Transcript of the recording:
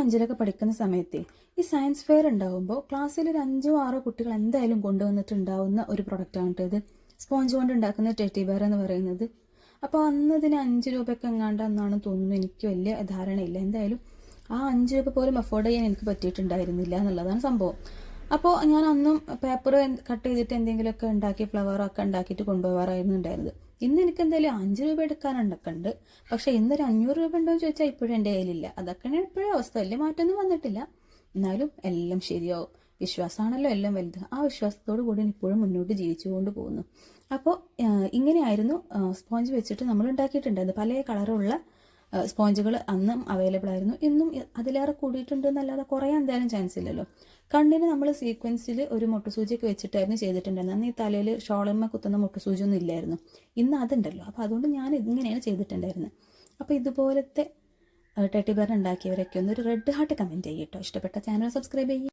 5ലൊക്കെ പഠിക്കുന്ന സമയത്ത് ഈ സയൻസ് ഫെയർ ഉണ്ടാകുമ്പോൾ ക്ലാസ്സിൽ ഒരു 5-6 കുട്ടികൾ എന്തായാലും കൊണ്ടുവന്നിട്ടുണ്ടാവുന്ന ഒരു പ്രൊഡക്റ്റാണ് ഇത് സ്പോഞ്ച് കൊണ്ട് ഉണ്ടാക്കുന്ന ടെഡി ബെയർ എന്ന് പറയുന്നത്. അപ്പോൾ അന്ന് ഇതിന് 5 രൂപയൊക്കെ എങ്ങാണ്ടെന്നാണ് തോന്നുന്നു, എനിക്ക് വലിയ ധാരണയില്ല. എന്തായാലും ആ 5 രൂപ പോലും അഫോർഡ് ചെയ്യാൻ എനിക്ക് പറ്റിയിട്ടുണ്ടായിരുന്നില്ല എന്നുള്ളതാണ് സംഭവം. അപ്പോൾ ഞാൻ അന്നും പേപ്പർ കട്ട് ചെയ്തിട്ട് എന്തെങ്കിലുമൊക്കെ ഉണ്ടാക്കി ഫ്ലവറൊക്കെ ഉണ്ടാക്കിയിട്ട് കൊണ്ടുപോകാറായിരുന്നു ഉണ്ടായിരുന്നത്. ഇന്ന് എനിക്ക് എന്തായാലും 5 രൂപ എടുക്കാനൊക്കെ ഉണ്ട്. പക്ഷേ ഇന്നൊരു 500 രൂപ ഉണ്ടോ എന്ന് ചോദിച്ചാൽ ഇപ്പോഴും എൻ്റെ കയ്യിലില്ല. അതൊക്കെയാണ് ഇപ്പോഴും അവസ്ഥ. വലിയ മാറ്റമൊന്നും വന്നിട്ടില്ല. എന്നാലും എല്ലാം ശരിയാവും, വിശ്വാസമാണല്ലോ എല്ലാം വലുത്. ആ വിശ്വാസത്തോടു കൂടി ഇപ്പോഴും മുന്നോട്ട് ജീവിച്ചുകൊണ്ട് പോകുന്നു. അപ്പോൾ ഇങ്ങനെയായിരുന്നു സ്പോഞ്ച് വെച്ചിട്ട് നമ്മൾ ഉണ്ടാക്കിയിട്ടുണ്ടായിരുന്നു. പല കളറുള്ള സ്പോഞ്ചുകൾ അന്നും അവൈലബിൾ ആയിരുന്നു. ഇന്നും അതിലേറെ കൂടിയിട്ടുണ്ട് എന്നല്ലാതെ കുറയാൻ എന്തായാലും ചാൻസ് ഇല്ലല്ലോ. കണ്ണിന് നമ്മൾ സീക്വൻസിൽ ഒരു മുട്ടുസൂചിയൊക്കെ വെച്ചിട്ടായിരുന്നു ചെയ്തിട്ടുണ്ടായിരുന്നത്. അന്ന് ഈ തലയിൽ ഷോളമ്മ കുത്തുന്ന മുട്ടുസൂചിയൊന്നും ഇല്ലായിരുന്നു. ഇന്ന് അതുണ്ടല്ലോ. അപ്പോൾ അതുകൊണ്ട് ഞാൻ ഇങ്ങനെയാണ് ചെയ്തിട്ടുണ്ടായിരുന്നത്. അപ്പോൾ ഇതുപോലത്തെ ടെഡി ബെയർ ഉണ്ടാക്കിയവരൊക്കെ ഒന്ന് ഒരു റെഡ് ഹാർട്ട് കമൻറ്റ് ചെയ്യട്ടോ. ഇഷ്ടപ്പെട്ട ചാനൽ സബ്സ്ക്രൈബ് ചെയ്യും.